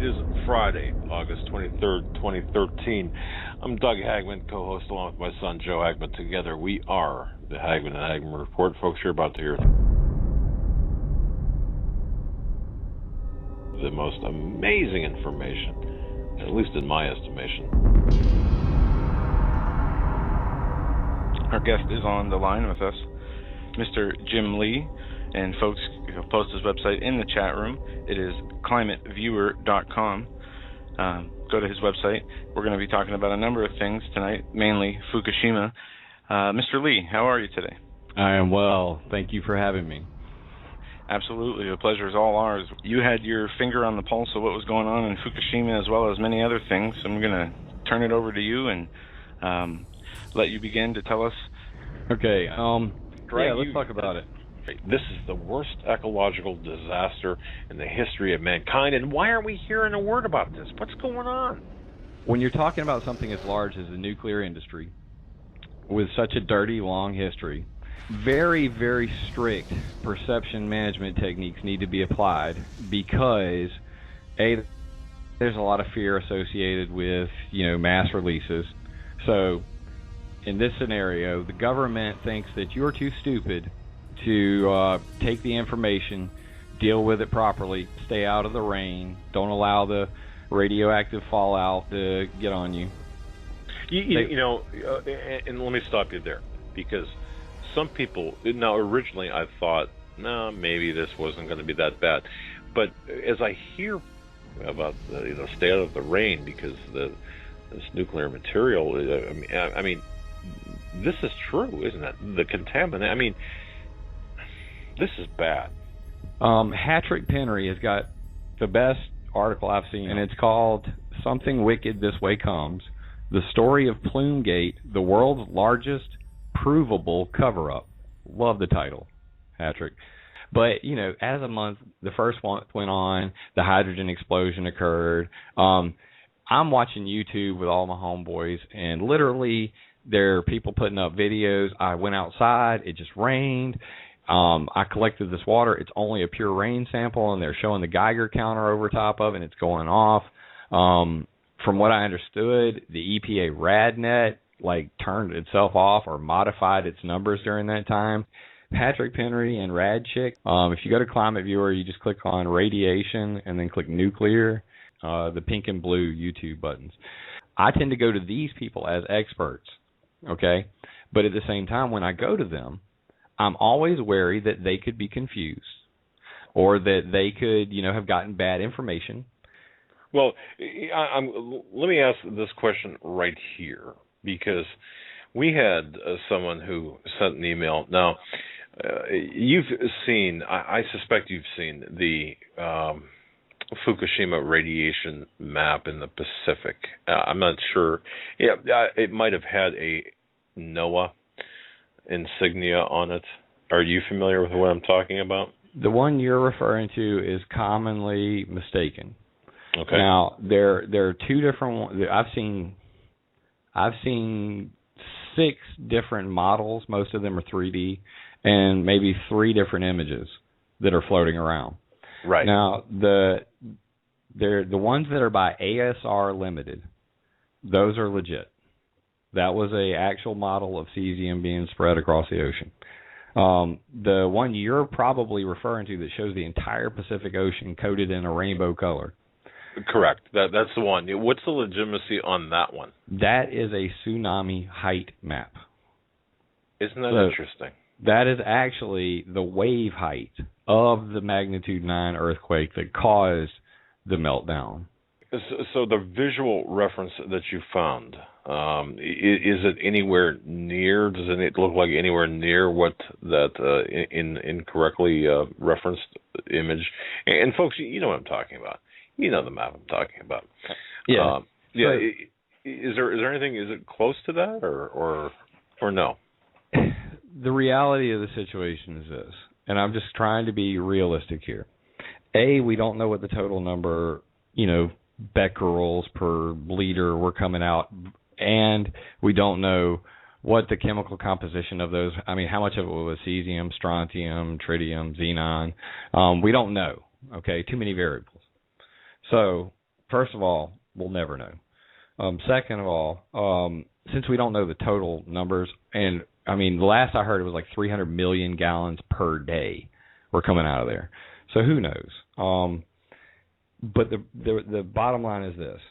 is Friday, August 23rd, 2013. I'm Doug Hagman, co-host along with my son Joe Hagman. Together we are the Hagman and Hagman Report. Folks, you're about to hear the most amazing information, at least in my estimation. Our guest is on the line with us, Mr. Jim Lee, and folks post his website in the chat room. It is climateviewer.com. Go to his website. We're going to be talking about a number of things tonight, mainly Fukushima. Mr. Lee, how are you today? I am well. Thank you for having me. Absolutely. The pleasure is all ours. You had your finger on the pulse of what was going on in Fukushima as well as many other things. I'm going to turn it over to you and let you begin to tell us. Okay. Let's talk about it. This is the worst ecological disaster in the history of mankind, and why aren't we hearing a word about this? What's going on? When you're talking about something as large as the nuclear industry, with such a dirty, long history, very, very strict perception management techniques need to be applied because, A, there's a lot of fear associated with, mass releases. So, in this scenario, the government thinks that you're too stupid to take the information, deal with it properly, stay out of the rain, don't allow the radioactive fallout to get on you. And let me stop you there, because some people, now originally I thought, no, maybe this wasn't going to be that bad, but as I hear about stay out of the rain because this nuclear material, I mean, this is true, isn't it? The contaminant, this is bad. Patrick Penry has got the best article I've seen, and it's called Something Wicked This Way Comes, The Story of Plumegate, the World's Largest Provable Cover-Up. Love the title, Patrick. But, as the first month went on, the hydrogen explosion occurred. I'm watching YouTube with all my homeboys, and literally there are people putting up videos. I went outside, it just rained. I collected this water. It's only a pure rain sample, and they're showing the Geiger counter over top of it, and it's going off. From what I understood, the EPA RadNet turned itself off or modified its numbers during that time. Patrick Penry and RadChick. If you go to Climate Viewer, you just click on radiation and then click nuclear, the pink and blue YouTube buttons. I tend to go to these people as experts, okay? But at the same time, when I go to them, I'm always wary that they could be confused or that they could, have gotten bad information. Well, let me ask this question right here, because we had someone who sent an email. Now, you've seen, I suspect you've seen the Fukushima radiation map in the Pacific. I'm not sure. Yeah, it might have had a NOAA insignia on it. Are you familiar with what I'm talking about? The one you're referring to is commonly mistaken. Okay. Now there are two different ones. I've seen 6 different models. Most of them are 3D, and maybe 3 different images that are floating around. Right. Now the ones that are by ASR Limited, those are legit. That was an actual model of cesium being spread across the ocean. The one you're probably referring to that shows the entire Pacific Ocean coated in a rainbow color. Correct. That's the one. What's the legitimacy on that one? That is a tsunami height map. Isn't that interesting? That is actually the wave height of the magnitude 9 earthquake that caused the meltdown. So the visual reference that you found, is it anywhere near? Does it look like anywhere near what that incorrectly referenced image? And folks, you know what I'm talking about. You know the map I'm talking about. Yeah. Yeah. Is there anything? Is it close to that, or no? The reality of the situation is this, and I'm just trying to be realistic here. A, we don't know what the total number, becquerels per liter were coming out, and we don't know what the chemical composition of those, how much of it was cesium, strontium, tritium, xenon. We don't know, okay? Too many variables. So first of all, we'll never know. Second of all, since we don't know the total numbers, and I mean, the last I heard it was like 300 million gallons per day were coming out of there. So who knows? But the bottom line is this.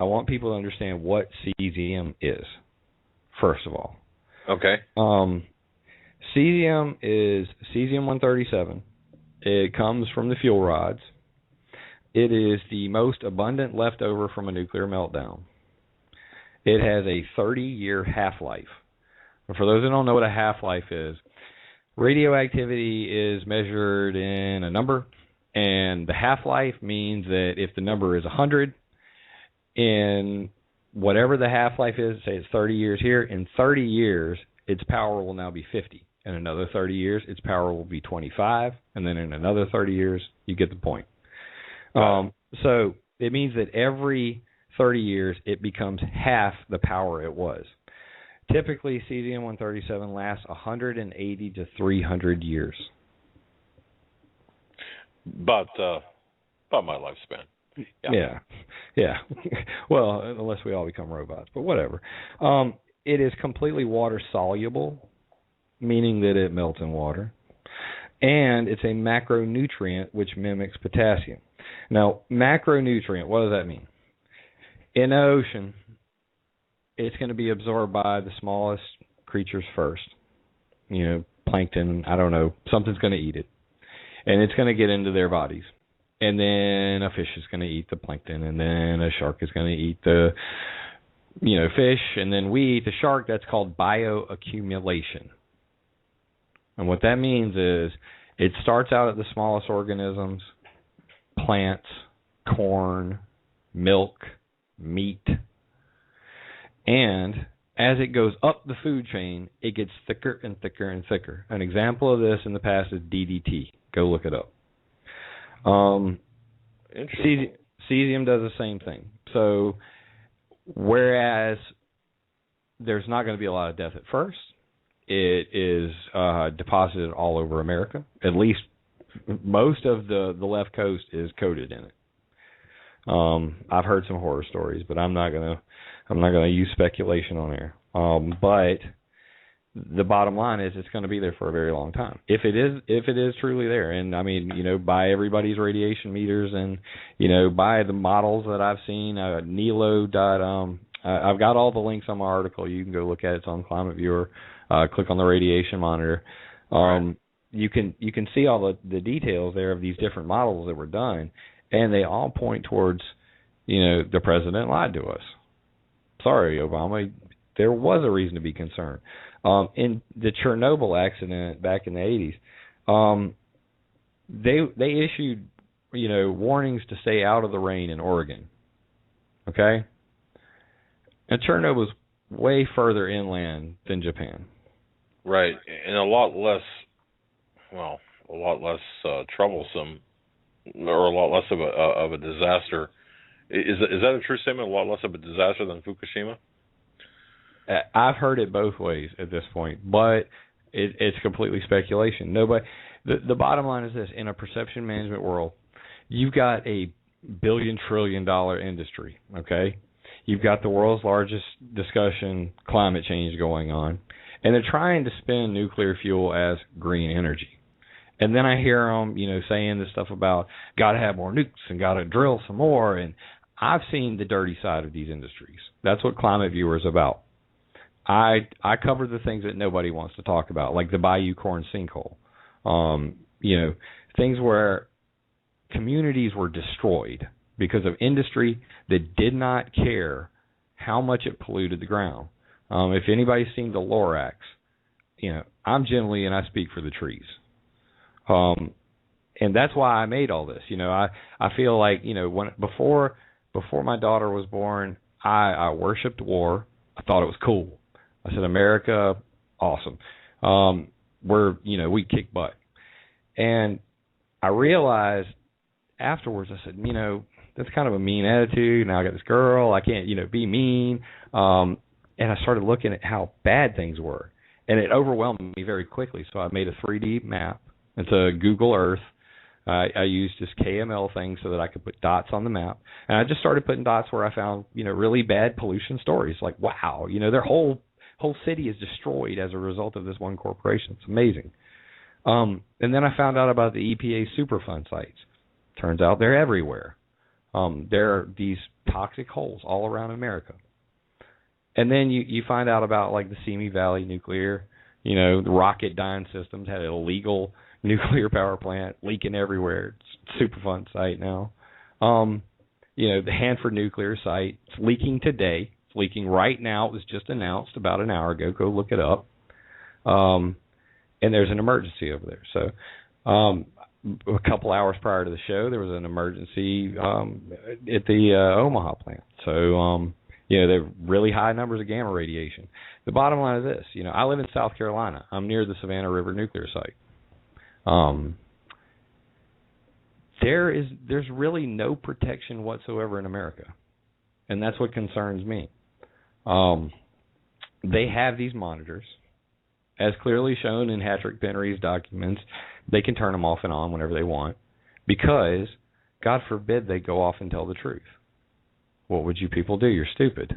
I want people to understand what cesium is, first of all. Okay. Cesium is cesium-137. It comes from the fuel rods. It is the most abundant leftover from a nuclear meltdown. It has a 30-year half-life. For those who don't know what a half-life is, radioactivity is measured in a number, and the half-life means that if the number is 100, in whatever the half-life is, say it's 30 years here, in 30 years, its power will now be 50. In another 30 years, its power will be 25, and then in another 30 years, you get the point. So it means that every 30 years, it becomes half the power it was. Typically, cesium-137 lasts 180 to 300 years. About my lifespan. Yeah. Well, unless we all become robots, but whatever. It is completely water soluble, meaning that it melts in water, and it's a macronutrient which mimics potassium. Now, macronutrient, what does that mean? In the ocean, it's going to be absorbed by the smallest creatures first. You know, plankton, I don't know, something's going to eat it. And it's going to get into their bodies. And then a fish is going to eat the plankton, and then a shark is going to eat the, fish, and then we eat the shark. That's called bioaccumulation. And what that means is it starts out at the smallest organisms, plants, corn, milk, meat, and as it goes up the food chain, it gets thicker and thicker and thicker. An example of this in the past is DDT. Go look it up. Cesium does the same thing. So whereas there's not going to be a lot of death at first, it is deposited all over America. At least most of the left coast is coated in it. I've heard some horror stories, but I'm not gonna use speculation on air. But the bottom line is it's going to be there for a very long time. If it is truly there, and I mean, by everybody's radiation meters, and by the models that I've seen, Nilo. I've got all the links on my article. You can go look at it. It's on Climate Viewer. Click on the radiation monitor. You can see all the details there of these different models that were done, and they all point towards, the president lied to us. Sorry, Obama. There was a reason to be concerned. In the Chernobyl accident back in the 80s, they issued, warnings to stay out of the rain in Oregon. Okay? And Chernobyl was way further inland than Japan. Right, and a lot less troublesome, or a lot less of a disaster. Is that a true statement? A lot less of a disaster than Fukushima? I've heard it both ways at this point, but it's completely speculation. Nobody. The bottom line is this: in a perception management world, you've got a $1 trillion industry. Okay, you've got the world's largest discussion, climate change going on, and they're trying to spin nuclear fuel as green energy. And then I hear them, saying this stuff about got to have more nukes and got to drill some more. And I've seen the dirty side of these industries. That's what Climate Viewer is about. I cover the things that nobody wants to talk about, like the Bayou Corn sinkhole. Things where communities were destroyed because of industry that did not care how much it polluted the ground. If anybody's seen the Lorax, I'm Jim Lee and I speak for the trees. And that's why I made all this. I feel like, before my daughter was born, I worshipped war. I thought it was cool. I said, America, awesome. We kick butt. And I realized afterwards, I said, that's kind of a mean attitude. Now I got this girl. I can't, be mean. And I started looking at how bad things were. And it overwhelmed me very quickly. So I made a 3D map. It's a Google Earth. I used this KML thing so that I could put dots on the map. And I just started putting dots where I found, really bad pollution stories. Like, wow, their whole city is destroyed as a result of this one corporation. It's amazing. And then I found out about the EPA Superfund sites. Turns out they're everywhere. There are these toxic holes all around America. And then you find out about, like, the Simi Valley nuclear, the Rocketdyne Systems had an illegal nuclear power plant leaking everywhere. It's a Superfund site now. The Hanford nuclear site, it's leaking today. It's leaking right now. It was just announced about an hour ago. Go look it up. And there's an emergency over there. So a couple hours prior to the show, there was an emergency at the Omaha plant. So, there are really high numbers of gamma radiation. The bottom line is this. I live in South Carolina. I'm near the Savannah River nuclear site. There's really no protection whatsoever in America, and that's what concerns me. They have these monitors, as clearly shown in Patrick Penry's documents. They can turn them off and on whenever they want, because, God forbid, they go off and tell the truth. What would you people do? You're stupid.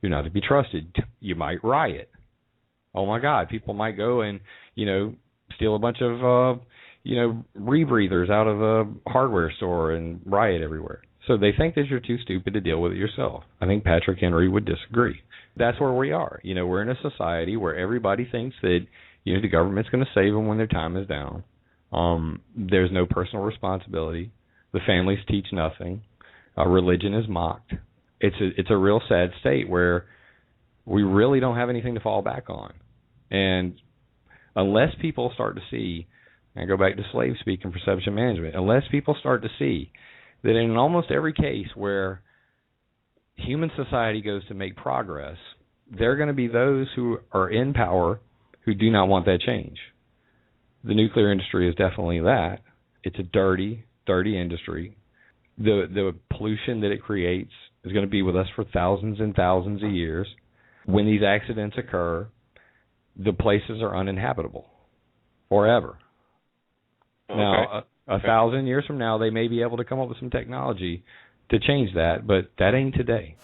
You're not to be trusted. You might riot. Oh my God, people might go and steal a bunch of rebreathers out of a hardware store and riot everywhere. So they think that you're too stupid to deal with it yourself. I think Patrick Henry would disagree. That's where we are. We're in a society where everybody thinks that the government's going to save them when their time is down. There's no personal responsibility. The families teach nothing. Religion is mocked. It's a real sad state where we really don't have anything to fall back on. And unless people start to see, and go back to slave speak and perception management, unless people start to see that in almost every case where human society goes to make progress, there are going to be those who are in power who do not want that change. The nuclear industry is definitely that. It's a dirty, dirty industry. The pollution that it creates is going to be with us for thousands and thousands of years. When these accidents occur, the places are uninhabitable forever. Okay. Now, a 1,000 years from now, they may be able to come up with some technology to change that, but that ain't today.